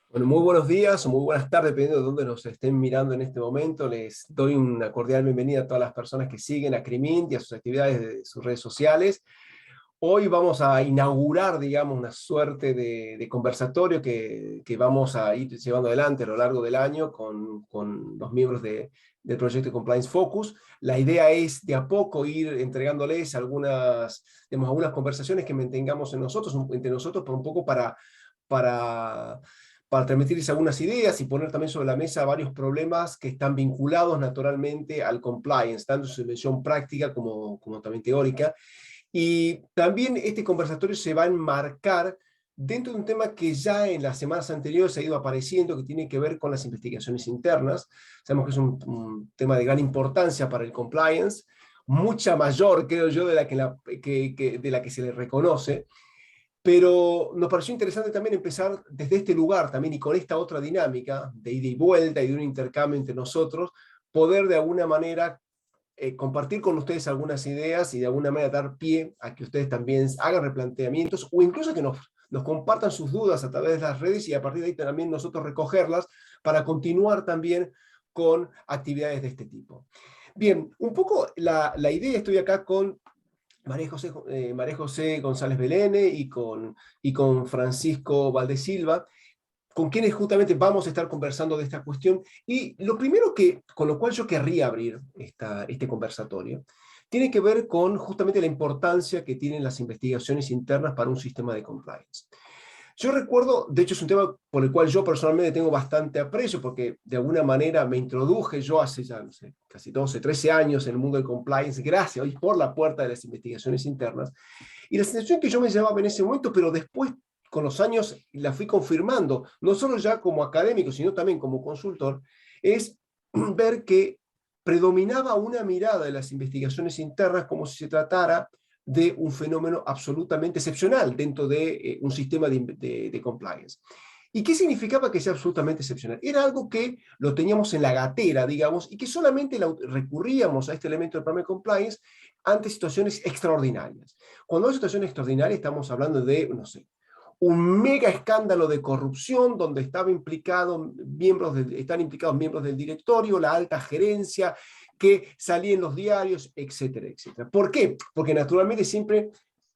Bueno, muy buenos días o muy buenas tardes, dependiendo de dónde nos estén mirando en este momento. Les doy una cordial bienvenida a todas las personas que siguen a Crimint y a sus actividades de sus redes sociales. Hoy vamos a inaugurar, digamos, una suerte de conversatorio que vamos a ir llevando adelante a lo largo del año con los miembros del proyecto Compliance Focus. La idea es de a poco ir entregándoles algunas conversaciones que mantengamos entre nosotros, por un poco para, para transmitirles algunas ideas y poner también sobre la mesa varios problemas que están vinculados naturalmente al compliance, tanto en su dimensión práctica como también teórica. Y también este conversatorio se va a enmarcar dentro de un tema que ya en las semanas anteriores ha ido apareciendo, que tiene que ver con las investigaciones internas. Sabemos que es un tema de gran importancia para el compliance, mucha mayor, creo yo, de la que se le reconoce. Pero nos pareció interesante también empezar desde este lugar también y con esta otra dinámica de ida y vuelta y de un intercambio entre nosotros, poder de alguna manera compartir con ustedes algunas ideas y de alguna manera dar pie a que ustedes también hagan replanteamientos o incluso que nos compartan sus dudas a través de las redes y a partir de ahí también nosotros recogerlas para continuar también con actividades de este tipo. Bien, un poco la idea, estoy acá con María José González Belene y con Francisco Valdesilva, con quienes justamente vamos a estar conversando de esta cuestión. Y lo primero con lo cual yo querría abrir este conversatorio tiene que ver con justamente la importancia que tienen las investigaciones internas para un sistema de compliance. Yo recuerdo, de hecho es un tema por el cual yo personalmente tengo bastante aprecio, porque de alguna manera me introduje yo hace ya, no sé, casi 12, 13 años en el mundo del compliance, gracias hoy por la puerta de las investigaciones internas, y la sensación que yo me llevaba en ese momento, pero después con los años la fui confirmando, no solo ya como académico, sino también como consultor, es ver que predominaba una mirada de las investigaciones internas como si se tratara de un fenómeno absolutamente excepcional dentro de un sistema de compliance. ¿Y qué significaba que sea absolutamente excepcional? Era algo que lo teníamos en la gatera, digamos, y que solamente recurríamos a este elemento de programa de compliance ante situaciones extraordinarias. Cuando hay situaciones extraordinarias estamos hablando de, no sé, un mega escándalo de corrupción donde están implicados miembros del directorio, la alta gerencia, que salía en los diarios, etcétera, etcétera. ¿Por qué? Porque naturalmente siempre,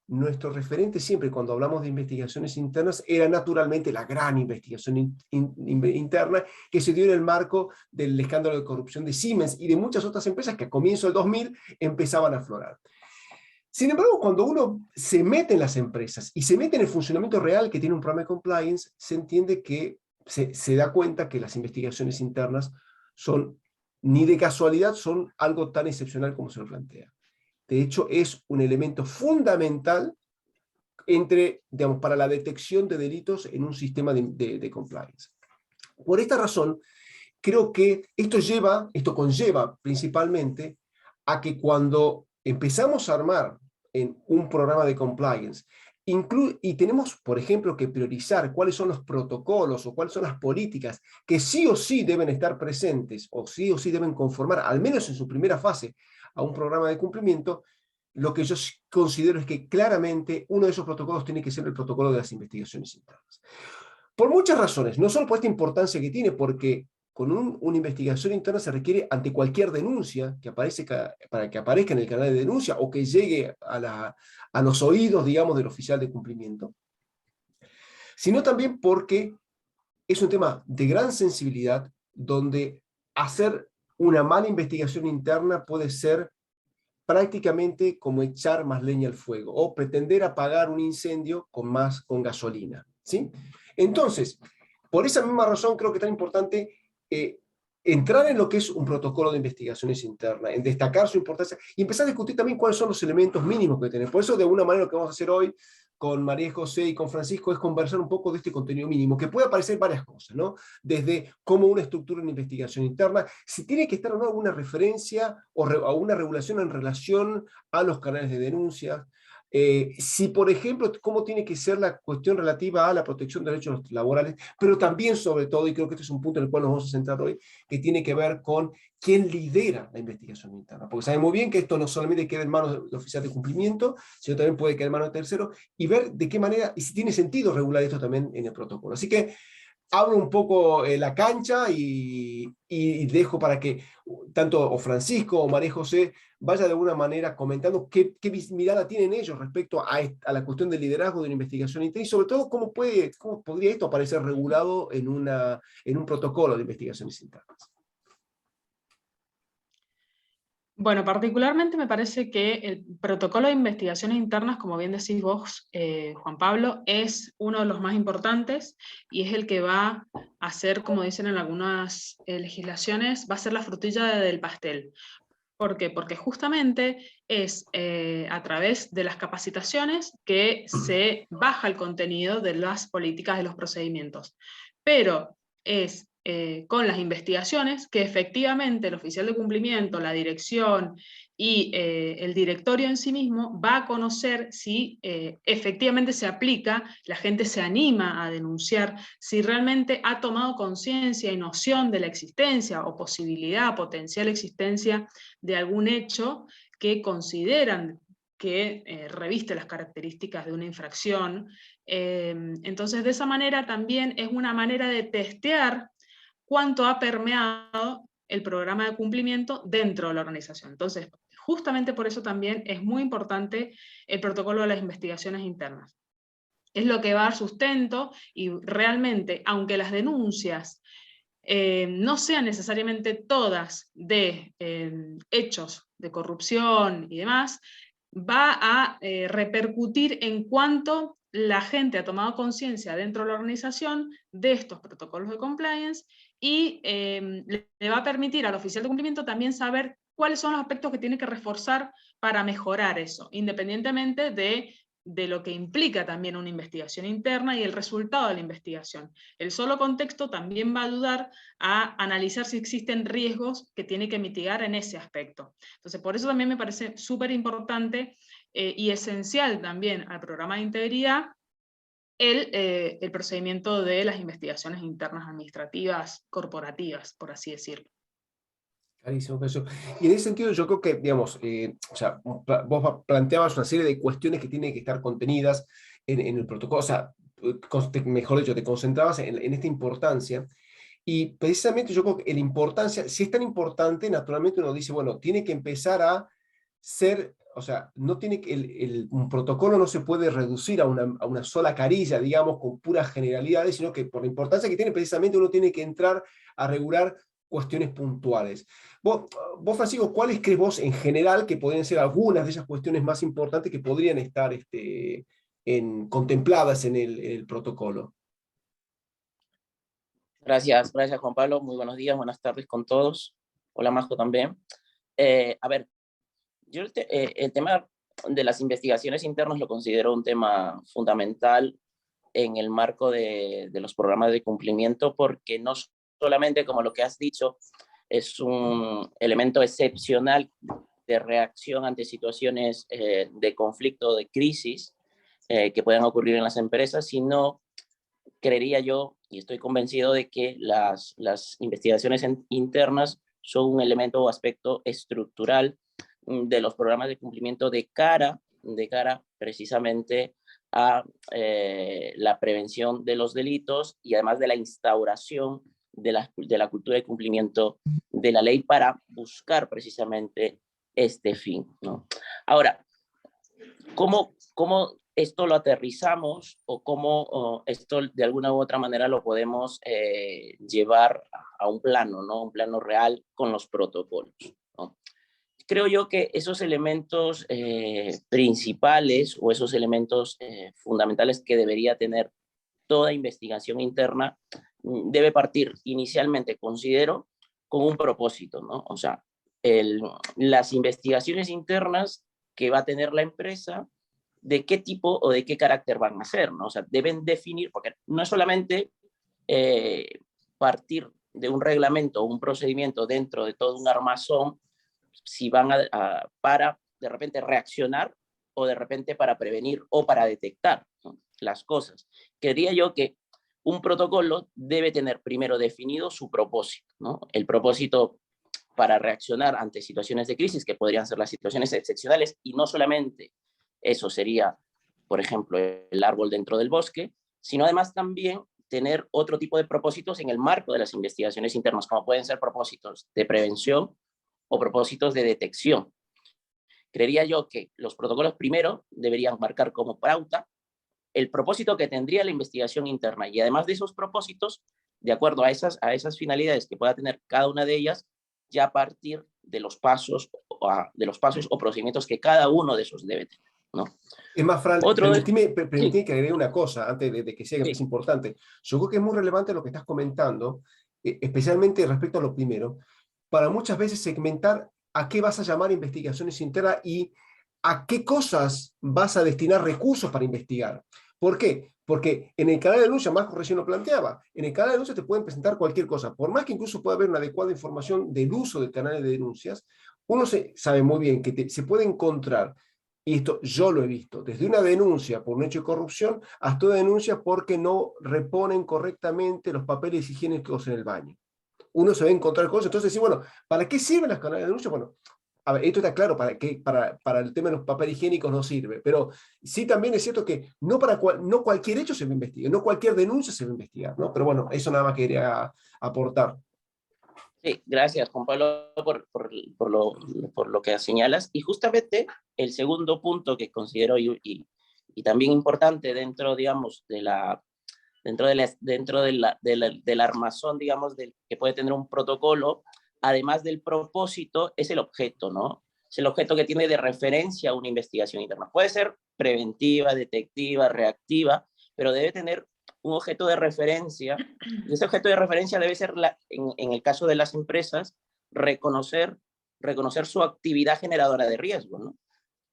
nuestro referente siempre cuando hablamos de investigaciones internas era naturalmente la gran investigación interna que se dio en el marco del escándalo de corrupción de Siemens y de muchas otras empresas que a comienzo del 2000 empezaban a aflorar. Sin embargo, cuando uno se mete en las empresas y se mete en el funcionamiento real que tiene un programa de compliance, se entiende que se da cuenta que las investigaciones internas son, ni de casualidad, son algo tan excepcional como se lo plantea. De hecho, es un elemento fundamental digamos, para la detección de delitos en un sistema de compliance. Por esta razón, creo que esto conlleva principalmente a que cuando empezamos a armar en un programa de compliance, y tenemos, por ejemplo, que priorizar cuáles son los protocolos o cuáles son las políticas que sí o sí deben estar presentes o sí deben conformar, al menos en su primera fase, a un programa de cumplimiento, lo que yo considero es que claramente uno de esos protocolos tiene que ser el protocolo de las investigaciones internas. Por muchas razones, no solo por esta importancia que tiene, porque con una investigación interna se requiere ante cualquier denuncia para que aparezca en el canal de denuncia o que llegue a los oídos, digamos, del oficial de cumplimiento, sino también porque es un tema de gran sensibilidad donde hacer una mala investigación interna puede ser prácticamente como echar más leña al fuego o pretender apagar un incendio con gasolina, ¿sí? Entonces, por esa misma razón creo que es tan importante entrar en lo que es un protocolo de investigaciones internas, en destacar su importancia y empezar a discutir también cuáles son los elementos mínimos que tenemos. Por eso, de alguna manera, lo que vamos a hacer hoy con María José y con Francisco es conversar un poco de este contenido mínimo, que puede aparecer varias cosas, ¿no? Desde cómo una estructura en investigación interna, si tiene que estar o no alguna referencia o una regulación en relación a los canales de denuncia, si, por ejemplo, cómo tiene que ser la cuestión relativa a la protección de derechos laborales, pero también, sobre todo, y creo que este es un punto en el cual nos vamos a centrar hoy, que tiene que ver con quién lidera la investigación interna. Porque sabemos muy bien que esto no solamente queda en manos del oficial de cumplimiento, sino también puede quedar en manos de terceros, y ver de qué manera, y si tiene sentido regular esto también en el protocolo. Así que abro un poco la cancha y dejo para que tanto o Francisco o María José vaya de alguna manera comentando qué mirada tienen ellos respecto a la cuestión del liderazgo de una investigación interna y sobre todo cómo podría esto aparecer regulado en un protocolo de investigaciones internas. Bueno, particularmente me parece que el protocolo de investigaciones internas, como bien decís vos, Juan Pablo, es uno de los más importantes y es el que va a ser, como dicen en algunas legislaciones, va a ser la frutilla del pastel. ¿Por qué? Porque justamente es a través de las capacitaciones que se baja el contenido de las políticas de los procedimientos. Pero es con las investigaciones que efectivamente el oficial de cumplimiento, la dirección y el directorio en sí mismo va a conocer si efectivamente se aplica, la gente se anima a denunciar, si realmente ha tomado conciencia y noción de la existencia o posibilidad, potencial existencia de algún hecho que consideran que reviste las características de una infracción. Entonces, de esa manera también es una manera de testear cuánto ha permeado el programa de cumplimiento dentro de la organización. Entonces, justamente por eso también es muy importante el protocolo de las investigaciones internas. Es lo que va a dar sustento y realmente, aunque las denuncias no sean necesariamente todas de hechos de corrupción y demás, va a repercutir en cuanto la gente ha tomado conciencia dentro de la organización de estos protocolos de compliance y le va a permitir al oficial de cumplimiento también saber cuáles son los aspectos que tiene que reforzar para mejorar eso, independientemente de lo que implica también una investigación interna y el resultado de la investigación. El solo contexto también va a ayudar a analizar si existen riesgos que tiene que mitigar en ese aspecto. Entonces, por eso también me parece súper importante y esencial también al programa de integridad el procedimiento de las investigaciones internas administrativas corporativas, por así decirlo. Clarísimo, Jesús. Y en ese sentido yo creo que, digamos, o sea, vos planteabas una serie de cuestiones que tienen que estar contenidas en el protocolo, o sea, mejor dicho, te concentrabas en esta importancia. Y precisamente yo creo que la importancia, si es tan importante, naturalmente uno dice, bueno, tiene que empezar a ser, o sea, no tiene que, un protocolo no se puede reducir a una sola carilla, digamos, con puras generalidades, sino que por la importancia que tiene, precisamente uno tiene que entrar a regular cuestiones puntuales. Vos Francisco, ¿cuáles crees vos en general que podrían ser algunas de esas cuestiones más importantes que podrían estar contempladas en el protocolo? Gracias, gracias Juan Pablo. Muy buenos días, buenas tardes con todos. Hola Majo también. A ver, yo el tema de las investigaciones internas lo considero un tema fundamental en el marco de los programas de cumplimiento, porque no solamente, como lo que has dicho, es un elemento excepcional de reacción ante situaciones de conflicto, de crisis que puedan ocurrir en las empresas, sino creería yo, y estoy convencido de que las investigaciones internas son un elemento o aspecto estructural de los programas de cumplimiento de cara precisamente a la prevención de los delitos y además de la instauración de la cultura de cumplimiento de la ley para buscar precisamente este fin, ¿no? Ahora, ¿cómo esto lo aterrizamos o cómo esto de alguna u otra manera lo podemos llevar a un plano, ¿no? Un plano real con los protocolos, ¿no? Creo yo que esos elementos principales o esos elementos fundamentales que debería tener toda investigación interna debe partir inicialmente, considero, con un propósito, ¿no? O sea, las investigaciones internas que va a tener la empresa, de qué tipo o de qué carácter van a ser, ¿no? O sea, deben definir, porque no es solamente partir de un reglamento o un procedimiento dentro de todo un armazón, si van para de repente reaccionar o de repente para prevenir o para detectar, ¿no?, las cosas. Quería yo que un protocolo debe tener primero definido su propósito, ¿no? El propósito para reaccionar ante situaciones de crisis, que podrían ser las situaciones excepcionales, y no solamente eso sería, por ejemplo, el árbol dentro del bosque, sino además también tener otro tipo de propósitos en el marco de las investigaciones internas, como pueden ser propósitos de prevención o propósitos de detección. Creería yo que los protocolos primero deberían marcar como pauta el propósito que tendría la investigación interna, y además de esos propósitos, de acuerdo a esas finalidades que pueda tener cada una de ellas, ya a partir de los pasos o procedimientos que cada uno de esos debe tener, ¿no? Es más, Fran, Sí, permitime que agregue una cosa antes de que siga, que sí, es importante. Yo creo que es muy relevante lo que estás comentando, especialmente respecto a lo primero, para muchas veces segmentar a qué vas a llamar investigaciones internas y a qué cosas vas a destinar recursos para investigar. ¿Por qué? Porque en el canal de denuncia, Marco recién lo planteaba, en el canal de denuncia te pueden presentar cualquier cosa, por más que incluso pueda haber una adecuada información del uso del canal de denuncias, uno sabe muy bien que se puede encontrar, y esto yo lo he visto, desde una denuncia por un hecho de corrupción hasta una denuncia porque no reponen correctamente los papeles higiénicos en el baño. Uno se va a encontrar cosas, entonces sí, bueno, ¿para qué sirven las canales de denuncia? Bueno, a ver, esto está claro, para el tema de los papeles higiénicos no sirve, pero sí también es cierto que no cualquier hecho se va a investigar, no cualquier denuncia se va a investigar, ¿no? Pero bueno, eso nada más quería aportar. sí, gracias, Juan Pablo, por lo que señalas. Y justamente el segundo punto que considero y también importante dentro, digamos, del armazón, digamos, que puede tener un protocolo, además del propósito, es el objeto, ¿no? Es el objeto que tiene de referencia una investigación interna. Puede ser preventiva, detectiva, reactiva, pero debe tener un objeto de referencia, y ese objeto de referencia debe ser, en el caso de las empresas, reconocer su actividad generadora de riesgo, ¿no?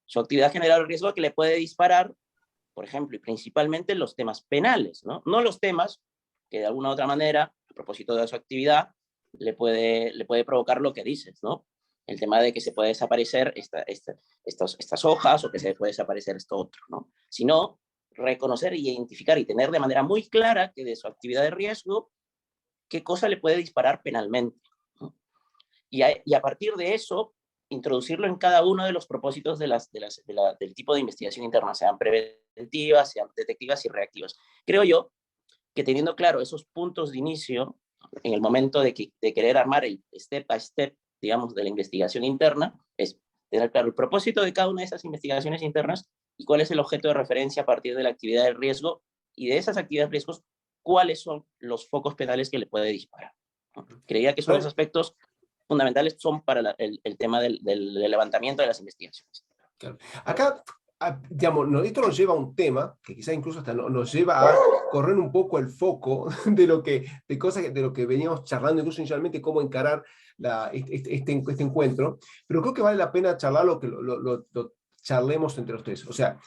Su actividad generadora de riesgo que le puede disparar, por ejemplo, y principalmente los temas penales, ¿no? No los temas que de alguna u otra manera, a propósito de su actividad, le puede provocar lo que dices, ¿no? El tema de que se puede desaparecer estas hojas o que se puede desaparecer esto otro, ¿no? Sino reconocer y identificar y tener de manera muy clara que de su actividad de riesgo, qué cosa le puede disparar penalmente, ¿no? Y a partir de eso, introducirlo en cada uno de los propósitos del tipo de investigación interna, sean preventivas, sean detectivas y reactivas. Creo yo que teniendo claro esos puntos de inicio, en el momento de querer armar el step by step, digamos, de la investigación interna, es tener claro el propósito de cada una de esas investigaciones internas y cuál es el objeto de referencia a partir de la actividad de riesgo, y de esas actividades de riesgos, cuáles son los focos penales que le puede disparar, ¿no? Creía que esos dos aspectos fundamentales son para el tema del levantamiento de las investigaciones. Claro. Acá, digamos, esto nos lleva a un tema que quizá incluso hasta nos lleva a correr un poco el foco de lo que veníamos charlando incluso inicialmente, cómo encarar este encuentro, pero creo que vale la pena charlar lo charlemos entre los tres. O sea,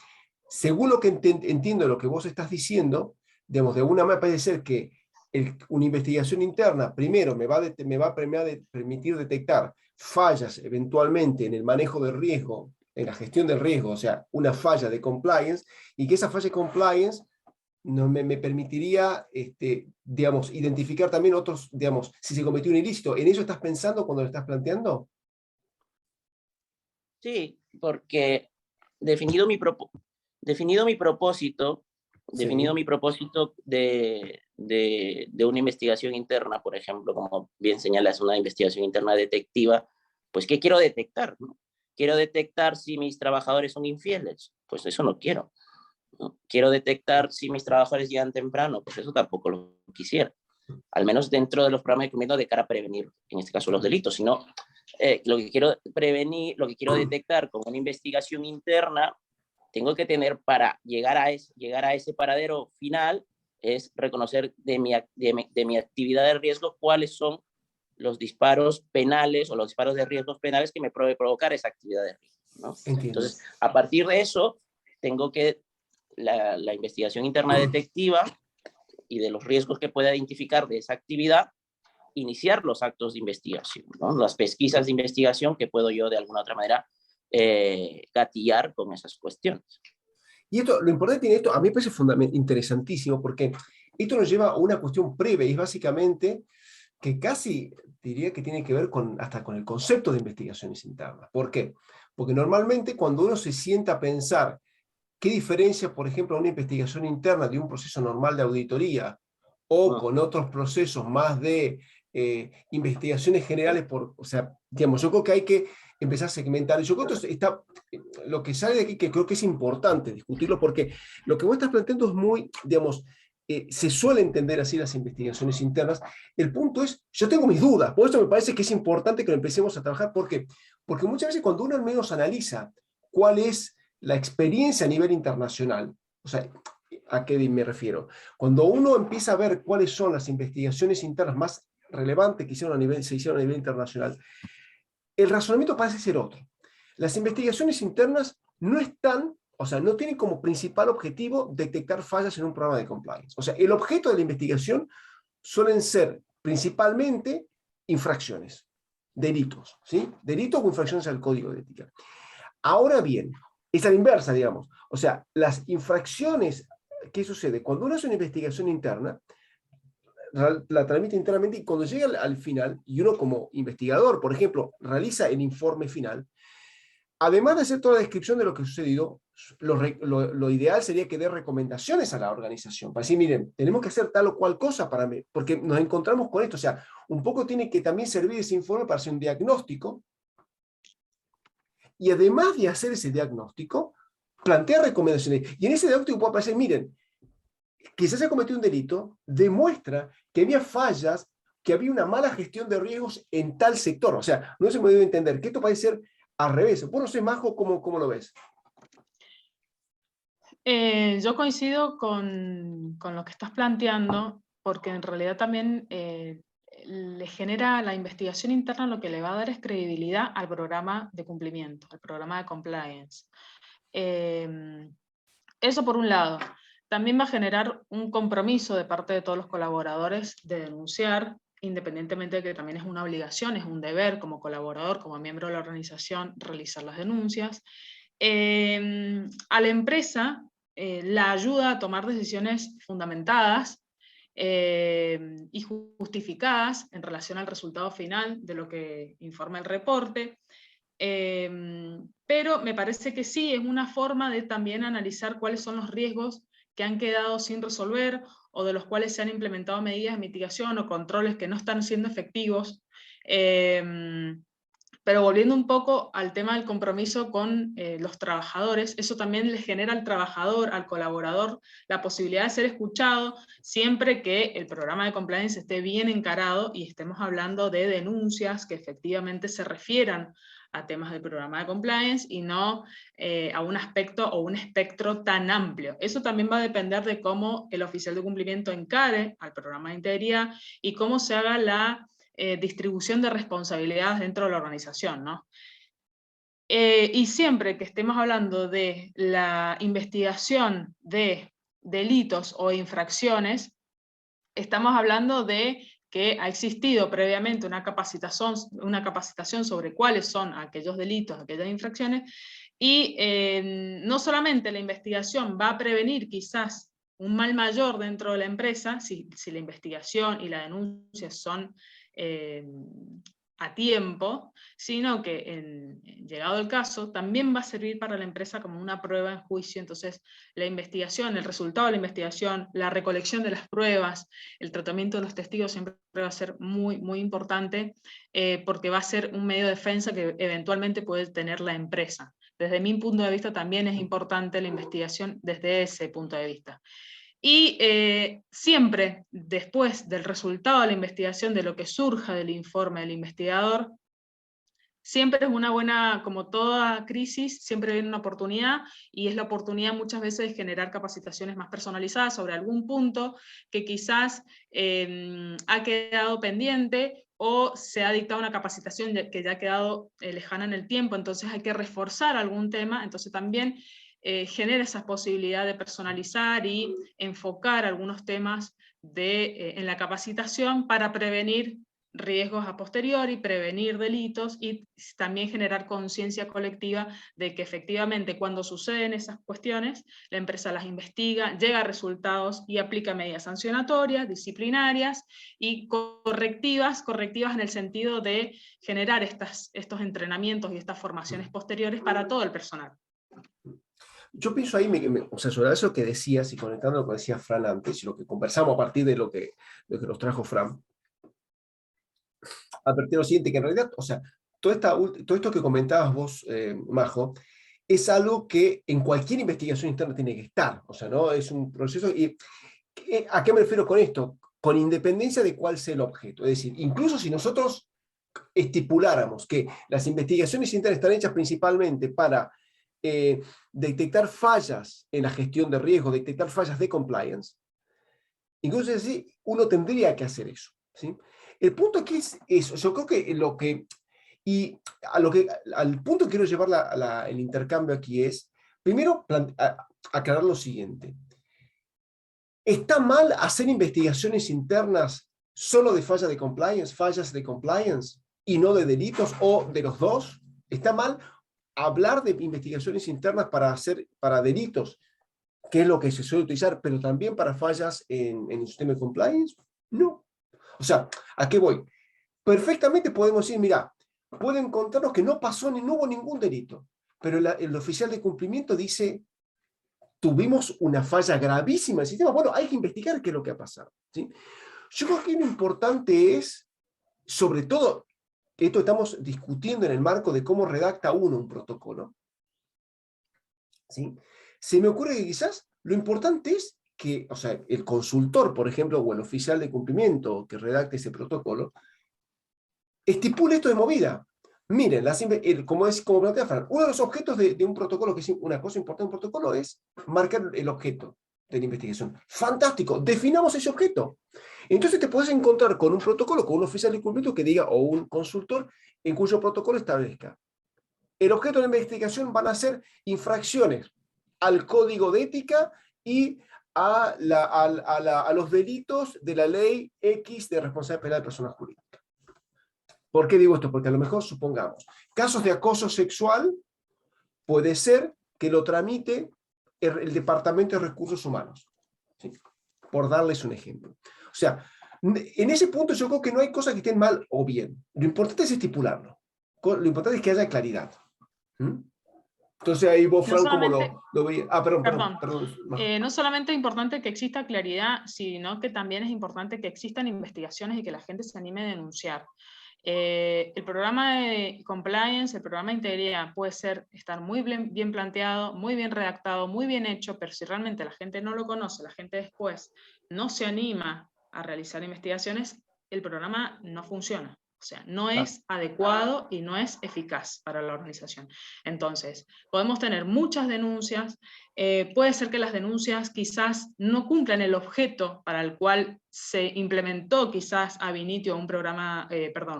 según lo que entiendo de lo que vos estás diciendo, digamos, de alguna manera parece ser que una investigación interna, primero, me va a permitir detectar fallas eventualmente en el manejo de riesgo, en la gestión del riesgo, o sea, una falla de compliance, y que esa falla de compliance no, me permitiría, digamos, identificar también otros, digamos, si se cometió un ilícito. ¿En eso estás pensando cuando lo estás planteando? Sí, porque definido mi propósito, definido Sí. mi propósito de una investigación interna, por ejemplo, como bien señalas, una investigación interna detectiva, pues ¿qué quiero detectar, no? Quiero detectar si mis trabajadores son infieles, pues eso no quiero, ¿no? Quiero detectar si mis trabajadores llegan temprano, pues eso tampoco lo quisiera, al menos dentro de los programas de cumplimiento de cara a prevenir, en este caso, los delitos, sino lo que quiero prevenir, lo que quiero detectar con una investigación interna, tengo que tener para llegar a ese paradero final, es reconocer de mi actividad de riesgo cuáles son los disparos penales o los disparos de riesgos penales que me puede provocar esa actividad de riesgo, ¿no? Entiendo. Entonces, a partir de eso, tengo que la investigación interna detectiva y de los riesgos que pueda identificar de esa actividad, iniciar los actos de investigación, ¿no? Las pesquisas de investigación que puedo yo de alguna otra manera gatillar con esas cuestiones. Y esto, lo importante tiene esto, a mí me parece interesantísimo, porque esto nos lleva a una cuestión previa, y es básicamente que casi diría que tiene que ver hasta con el concepto de investigaciones internas. ¿Por qué? Porque normalmente cuando uno se sienta a pensar qué diferencia, por ejemplo, una investigación interna de un proceso normal de auditoría o con otros procesos más de investigaciones generales, o sea, digamos, yo creo que hay que empezar a segmentar. Yo creo que lo que sale de aquí, que creo que es importante discutirlo, porque lo que vos estás planteando es muy, digamos, se suele entender así las investigaciones internas. El punto es, yo tengo mis dudas, por eso me parece que es importante que lo empecemos a trabajar, porque muchas veces cuando uno al menos analiza cuál es la experiencia a nivel internacional, o sea, ¿a qué me refiero? Cuando uno empieza a ver cuáles son las investigaciones internas más relevantes que se hicieron a nivel internacional, el razonamiento parece ser otro. Las investigaciones internas no están, o sea, no tienen como principal objetivo detectar fallas en un programa de compliance. O sea, el objeto de la investigación suelen ser principalmente infracciones, delitos, ¿sí? Delitos o infracciones al código de ética. Ahora bien, es a la inversa, digamos. O sea, las infracciones, ¿qué sucede? Cuando uno hace una investigación interna, la tramita internamente y cuando llega al final, y uno como investigador, por ejemplo, realiza el informe final, además de hacer toda la descripción de lo que ha sucedido, lo ideal sería que dé recomendaciones a la organización, para decir, miren, tenemos que hacer tal o cual cosa porque nos encontramos con esto. O sea, un poco tiene que también servir ese informe para hacer un diagnóstico, y además de hacer ese diagnóstico, plantea recomendaciones. Y en ese diagnóstico puede aparecer, miren, quizás se ha cometido un delito, demuestra que había fallas, que había una mala gestión de riesgos en tal sector. O sea, no se me debe entender que esto puede ser al revés. Vos no sé, Majo, ¿cómo lo ves? Yo coincido con lo que estás planteando, porque en realidad también le genera la investigación interna, lo que le va a dar es credibilidad al programa de cumplimiento, al programa de compliance. Eso por un lado. También va a generar un compromiso de parte de todos los colaboradores de denunciar, independientemente de que también es una obligación, es un deber como colaborador, como miembro de la organización, realizar las denuncias. A la empresa la ayuda a tomar decisiones fundamentadas y justificadas en relación al resultado final de lo que informa el reporte. Pero me parece que sí, es una forma de también analizar cuáles son los riesgos que han quedado sin resolver o de los cuales se han implementado medidas de mitigación o controles que no están siendo efectivos. Pero volviendo un poco al tema del compromiso con los trabajadores, eso también les genera al trabajador, al colaborador, la posibilidad de ser escuchado siempre que el programa de compliance esté bien encarado y estemos hablando de denuncias que efectivamente se refieran a temas del programa de compliance y no a un aspecto o un espectro tan amplio. Eso también va a depender de cómo el oficial de cumplimiento encare al programa de integridad y cómo se haga la distribución de responsabilidades dentro de la organización, ¿no? Y siempre que estemos hablando de la investigación de delitos o infracciones, estamos hablando de que ha existido previamente una capacitación sobre cuáles son aquellos delitos, aquellas infracciones, y no solamente la investigación va a prevenir quizás un mal mayor dentro de la empresa, si la investigación y la denuncia son a tiempo, sino que llegado el caso, también va a servir para la empresa como una prueba en juicio. Entonces, la investigación, el resultado de la investigación, la recolección de las pruebas, el tratamiento de los testigos siempre va a ser muy, muy importante, porque va a ser un medio de defensa que eventualmente puede tener la empresa. Desde mi punto de vista también es importante la investigación desde ese punto de vista. Y siempre después del resultado de la investigación, de lo que surja del informe del investigador, siempre es una buena, como toda crisis, siempre viene una oportunidad, y es la oportunidad muchas veces de generar capacitaciones más personalizadas sobre algún punto que quizás ha quedado pendiente o se ha dictado una capacitación que ya ha quedado lejana en el tiempo, entonces hay que reforzar algún tema, entonces también genera esa posibilidad de personalizar y enfocar algunos temas en la capacitación para prevenir riesgos a posteriori, prevenir delitos y también generar conciencia colectiva de que efectivamente cuando suceden esas cuestiones, la empresa las investiga, llega a resultados y aplica medidas sancionatorias, disciplinarias y correctivas en el sentido de generar estos entrenamientos y estas formaciones posteriores para todo el personal. yo pienso ahí, o sea, sobre eso que decías y conectando lo que decía Fran antes y lo que conversamos a partir de lo que nos trajo Fran, advertir lo siguiente, que en realidad, o sea, todo esto que comentabas vos, Majo, es algo que en cualquier investigación interna tiene que estar, o sea, ¿no? Es un proceso, y ¿a qué me refiero con esto? Con independencia de cuál sea el objeto, es decir, incluso si nosotros estipuláramos que las investigaciones internas están hechas principalmente para detectar fallas en la gestión de riesgo, detectar fallas de compliance, incluso así, uno tendría que hacer eso, ¿sí? El punto aquí es eso, yo creo que lo que, y al punto que quiero llevar el intercambio aquí es, primero, aclarar lo siguiente. ¿Está mal hacer investigaciones internas solo de fallas de compliance, y no de delitos, o de los dos? ¿Está mal hablar de investigaciones internas para delitos, que es lo que se suele utilizar, pero también para fallas en el sistema de compliance? No. O sea, ¿a qué voy? Perfectamente podemos decir, mira, pueden encontrarnos que no pasó ni no hubo ningún delito, pero el oficial de cumplimiento dice, tuvimos una falla gravísima del sistema. Bueno, hay que investigar qué es lo que ha pasado, ¿sí? Yo creo que lo importante es, sobre todo, esto estamos discutiendo en el marco de cómo redacta uno un protocolo, ¿sí? Se me ocurre que quizás lo importante es que, o sea, el consultor, por ejemplo, o el oficial de cumplimiento que redacte ese protocolo, estipule esto de movida. Miren, como plantea Fran, uno de los objetos de un protocolo, que es una cosa importante de un protocolo, es marcar el objeto de la investigación. Fantástico, definamos ese objeto. Entonces te puedes encontrar con un protocolo, con un oficial de cumplimiento que diga, o un consultor, en cuyo protocolo establezca. El objeto de la investigación van a ser infracciones al código de ética y a los delitos de la ley X de responsabilidad penal de personas jurídicas. ¿Por qué digo esto? Porque a lo mejor, supongamos, casos de acoso sexual, puede ser que lo tramite el Departamento de Recursos Humanos, ¿sí? Por darles un ejemplo. O sea, en ese punto yo creo que no hay cosas que estén mal o bien. Lo importante es estipularlo. Lo importante es que haya claridad. ¿Mm? Entonces ahí vos, Fran, ¿cómo lo veías? Ah, perdón. No solamente es importante que exista claridad, sino que también es importante que existan investigaciones y que la gente se anime a denunciar. El programa de compliance, el programa de integridad puede estar muy bien planteado, muy bien redactado, muy bien hecho, pero si realmente la gente no lo conoce, la gente después no se anima a realizar investigaciones, el programa no funciona. O sea, no es adecuado y no es eficaz para la organización. Entonces, podemos tener muchas denuncias, puede ser que las denuncias quizás no cumplan el objeto para el cual se implementó quizás ab initio un programa,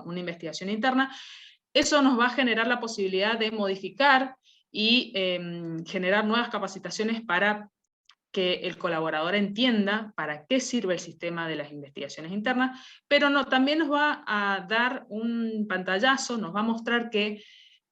una investigación interna. Eso nos va a generar la posibilidad de modificar y generar nuevas capacitaciones para que el colaborador entienda para qué sirve el sistema de las investigaciones internas, pero también nos va a dar un pantallazo, nos va a mostrar que,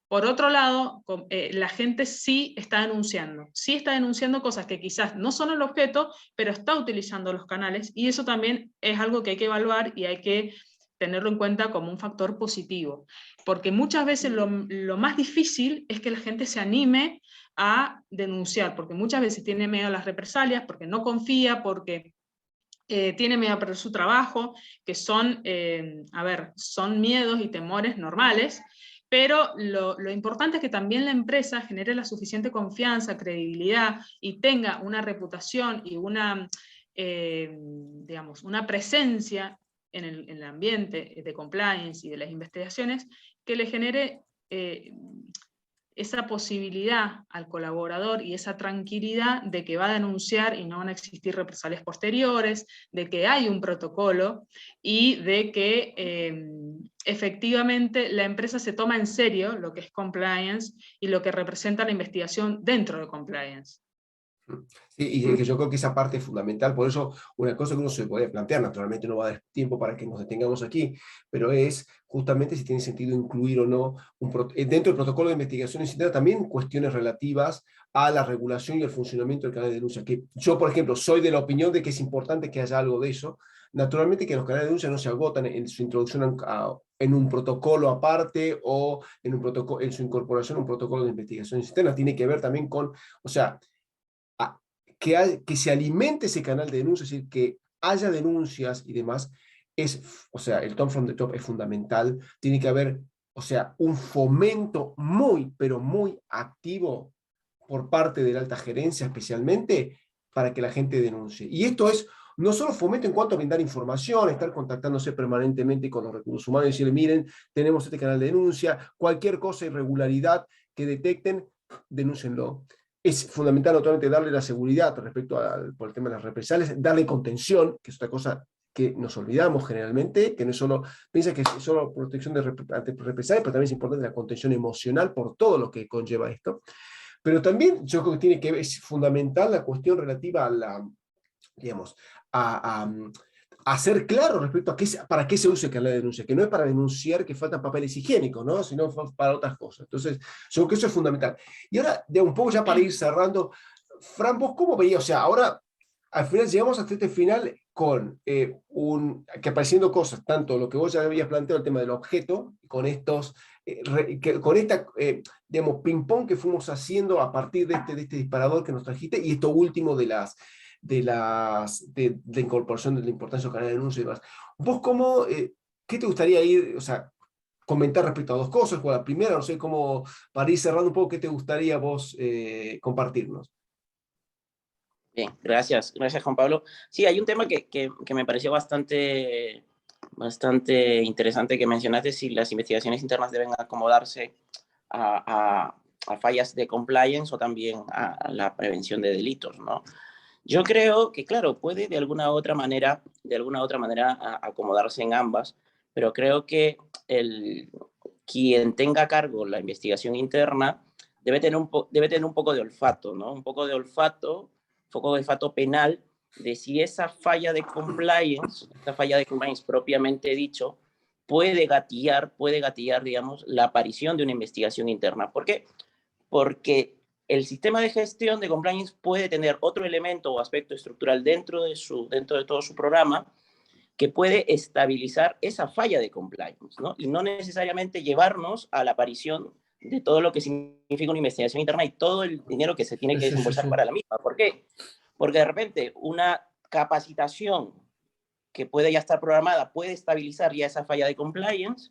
por otro lado, la gente sí está denunciando cosas que quizás no son el objeto, pero está utilizando los canales, y eso también es algo que hay que evaluar y hay que tenerlo en cuenta como un factor positivo, porque muchas veces lo más difícil es que la gente se anime a denunciar, porque muchas veces tiene miedo a las represalias, porque no confía, porque tiene miedo a perder su trabajo, que son, son miedos y temores normales, pero lo importante es que también la empresa genere la suficiente confianza, credibilidad y tenga una reputación y una presencia en el ambiente de compliance y de las investigaciones que le genere esa posibilidad al colaborador y esa tranquilidad de que va a denunciar y no van a existir represalias posteriores, de que hay un protocolo y de que efectivamente la empresa se toma en serio lo que es compliance y lo que representa la investigación dentro de compliance. Sí, y que yo creo que esa parte es fundamental, por eso una cosa que uno se puede plantear, naturalmente no va a dar tiempo para que nos detengamos aquí, pero es justamente si tiene sentido incluir o no dentro del protocolo de investigaciones internas también cuestiones relativas a la regulación y el funcionamiento del canal de denuncia, que yo, por ejemplo, soy de la opinión de que es importante que haya algo de eso, naturalmente que los canales de denuncia no se agotan en su introducción en un protocolo aparte o en su incorporación a un protocolo de investigaciones internas, tiene que ver también con, o sea, que se alimente ese canal de denuncia, es decir, que haya denuncias y demás, o sea, el top from the top es fundamental, tiene que haber, o sea, un fomento muy, pero muy activo por parte de la alta gerencia especialmente para que la gente denuncie. Y esto es no solo fomento en cuanto a brindar información, estar contactándose permanentemente con los recursos humanos y decirle, miren, tenemos este canal de denuncia, cualquier cosa, irregularidad que detecten, denúncienlo. Es fundamental, naturalmente, darle la seguridad respecto por el tema de las represalias, darle contención, que es otra cosa que nos olvidamos generalmente, que no es solo, piensa que es solo protección ante represalias, pero también es importante la contención emocional por todo lo que conlleva esto. Pero también yo creo que tiene que ver, es fundamental la cuestión relativa a la, digamos, a ser claro respecto a para qué se usa el canal de denuncia, que no es para denunciar que faltan papeles higiénicos, ¿no? Sino para otras cosas. Entonces, yo creo que eso es fundamental. Y ahora, de un poco ya para ir cerrando, Fran, ¿vos cómo veías? O sea, ahora, al final llegamos hasta este final con que apareciendo cosas, tanto lo que vos ya habías planteado, el tema del objeto, con estos, con esta, digamos, ping-pong que fuimos haciendo a partir de este disparador que nos trajiste, y esto último de la incorporación de la importancia del canal de denuncia y demás. ¿Vos cómo, qué te gustaría ir, o sea, comentar respecto a dos cosas? O a la primera, no sé cómo, para ir cerrando un poco, ¿qué te gustaría vos compartirnos? Bien, gracias Juan Pablo. Sí, hay un tema que me pareció bastante interesante que mencionaste, si las investigaciones internas deben acomodarse a fallas de compliance o también a la prevención de delitos, ¿no? Yo creo que, claro, puede de alguna u otra manera acomodarse en ambas, pero creo que quien tenga a cargo la investigación interna debe tener un poco de olfato, ¿no? Un poco de olfato penal de si esa falla de compliance propiamente dicho, puede gatillar, digamos, la aparición de una investigación interna. ¿Por qué? Porque el sistema de gestión de compliance puede tener otro elemento o aspecto estructural dentro de todo su programa que puede estabilizar esa falla de compliance, ¿no? Y no necesariamente llevarnos a la aparición de todo lo que significa una investigación interna y todo el dinero que se tiene que desembolsar para la misma. ¿Por qué? Porque de repente una capacitación que puede ya estar programada puede estabilizar ya esa falla de compliance.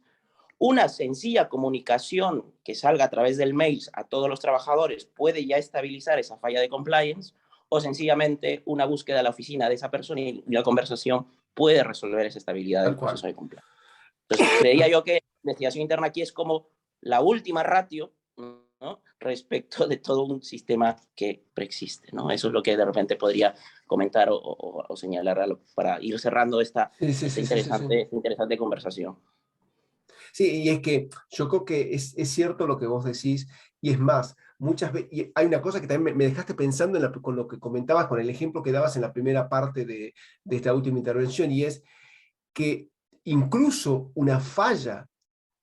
Una sencilla comunicación que salga a través del mail a todos los trabajadores puede ya estabilizar esa falla de compliance, o sencillamente una búsqueda a la oficina de esa persona y la conversación puede resolver esa estabilidad del proceso de compliance. Entonces, creía yo que la investigación interna aquí es como la última ratio, ¿no?, respecto de todo un sistema que preexiste, ¿no? Eso es lo que de repente podría comentar o señalar para ir cerrando esta interesante conversación. Sí, y es que yo creo que es cierto lo que vos decís, y es más, muchas veces, y hay una cosa que también me dejaste pensando con lo que comentabas, con el ejemplo que dabas en la primera parte de esta última intervención, y es que incluso una falla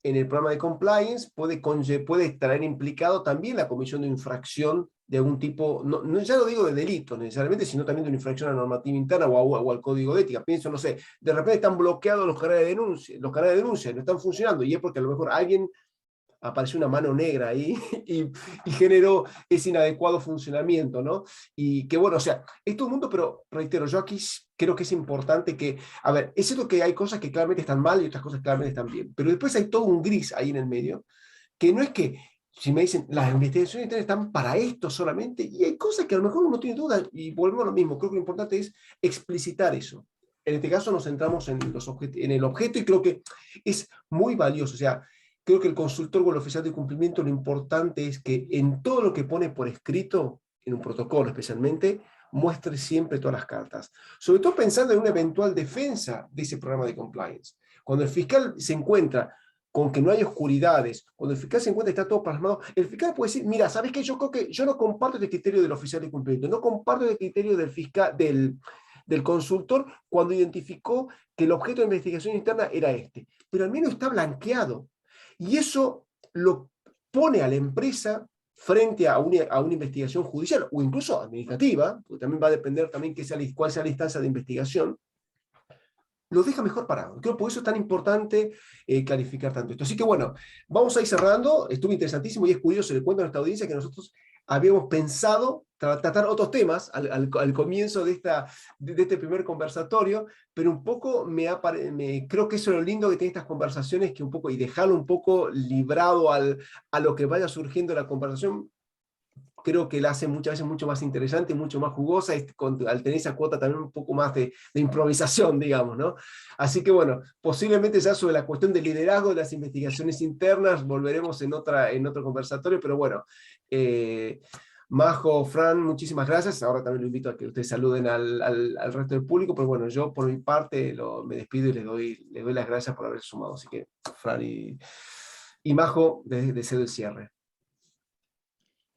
en el programa de compliance puede traer implicado también la comisión de infracción de algún tipo, ya no digo de delito necesariamente, sino también de una infracción a la normativa interna o al código de ética. Pienso, no sé, de repente están bloqueados los canales de denuncia, no están funcionando, y es porque a lo mejor alguien apareció una mano negra ahí y generó ese inadecuado funcionamiento, ¿no? Y que bueno, o sea, es todo el mundo, pero reitero, yo aquí creo que es importante que, a ver, es cierto que hay cosas que claramente están mal y otras cosas que claramente están bien, pero después hay todo un gris ahí en el medio, que no es que, si me dicen, las investigaciones internas están para esto solamente, y hay cosas que a lo mejor uno tiene dudas, y volvemos a lo mismo, creo que lo importante es explicitar eso. En este caso nos centramos en el objeto, y creo que es muy valioso, o sea, creo que el consultor o el oficial de cumplimiento, lo importante es que en todo lo que pone por escrito, en un protocolo especialmente, muestre siempre todas las cartas. Sobre todo pensando en una eventual defensa de ese programa de compliance. Cuando el fiscal se encuentra con que no hay oscuridades, cuando el fiscal se encuentra y está todo plasmado, el fiscal puede decir, mira, ¿sabes qué? Yo creo que yo no comparto el criterio del oficial de cumplimiento, no comparto el criterio del fiscal, del consultor cuando identificó que el objeto de investigación interna era este. Pero al menos está blanqueado. Y eso lo pone a la empresa frente a una investigación judicial o incluso administrativa, porque también va a depender también cuál sea la instancia de investigación, lo deja mejor parado. Creo que por eso es tan importante clarificar tanto esto. Así que bueno, vamos a ir cerrando. Estuvo interesantísimo y es curioso, le cuento a nuestra audiencia que nosotros habíamos pensado tratar otros temas al comienzo de este primer conversatorio, pero un poco creo que eso es lo lindo que tienen estas conversaciones, que un poco, y dejarlo un poco librado a lo que vaya surgiendo la conversación, creo que la hace muchas veces mucho más interesante, mucho más jugosa, y al tener esa cuota también un poco más de improvisación, digamos, ¿no? Así que bueno, posiblemente ya sobre la cuestión del liderazgo de las investigaciones internas volveremos en otro conversatorio, pero bueno, Majo, Fran, muchísimas gracias. Ahora también lo invito a que ustedes saluden al resto del público, pero bueno, yo por mi parte me despido y les doy las gracias por haber sumado. Así que, Fran y Majo, les cedo el cierre.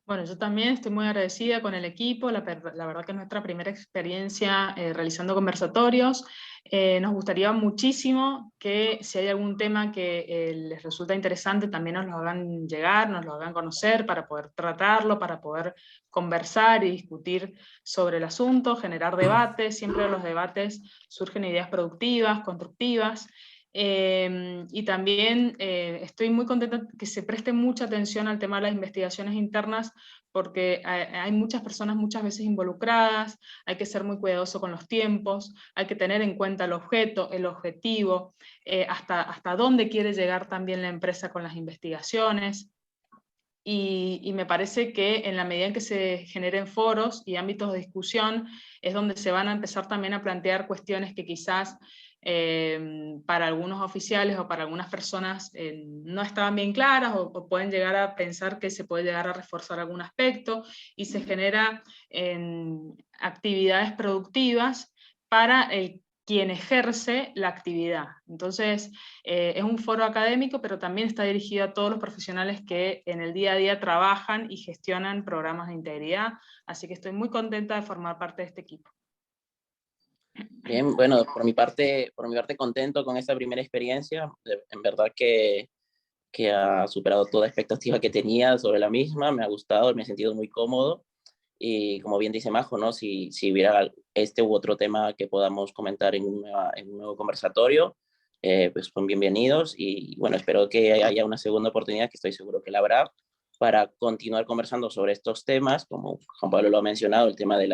Bueno, yo también estoy muy agradecida con el equipo, la verdad que es nuestra primera experiencia realizando conversatorios. Nos gustaría muchísimo que si hay algún tema que les resulta interesante, también nos lo hagan llegar, nos lo hagan conocer para poder tratarlo, para poder conversar y discutir sobre el asunto, generar debates. Siempre en los debates surgen ideas productivas, constructivas. Y también estoy muy contenta que se preste mucha atención al tema de las investigaciones internas, porque hay muchas personas muchas veces involucradas, hay que ser muy cuidadoso con los tiempos, hay que tener en cuenta el objeto, el objetivo, hasta dónde quiere llegar también la empresa con las investigaciones. Y me parece que en la medida en que se generen foros y ámbitos de discusión, es donde se van a empezar también a plantear cuestiones que quizás para algunos oficiales o para algunas personas no estaban bien claras, o pueden llegar a pensar que se puede llegar a reforzar algún aspecto, y se genera actividades productivas para quien ejerce la actividad. Entonces, es un foro académico, pero también está dirigido a todos los profesionales que en el día a día trabajan y gestionan programas de integridad, así que estoy muy contenta de formar parte de este equipo. Bien, bueno, por mi parte contento con esta primera experiencia. En verdad que ha superado toda expectativa que tenía sobre la misma, me ha gustado, me he sentido muy cómodo, y como bien dice Majo, ¿no? Si hubiera este u otro tema que podamos comentar en un nuevo conversatorio, pues son bienvenidos, y bueno, espero que haya una segunda oportunidad, que estoy seguro que la habrá, para continuar conversando sobre estos temas, como Juan Pablo lo ha mencionado, el tema del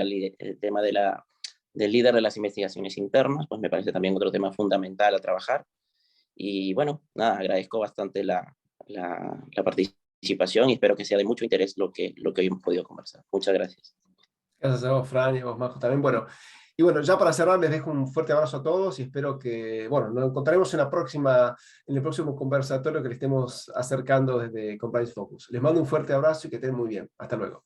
líder de las investigaciones internas, pues me parece también otro tema fundamental a trabajar. Y bueno, nada, agradezco bastante la participación, y espero que sea de mucho interés lo que hoy hemos podido conversar. Muchas gracias. Gracias a vos, Fran, y a vos, Majo, también. Bueno, y bueno, ya para cerrar les dejo un fuerte abrazo a todos, y espero que, bueno, nos encontraremos en el próximo conversatorio que le estemos acercando desde Compliance Focus. Les mando un fuerte abrazo y que estén muy bien. Hasta luego.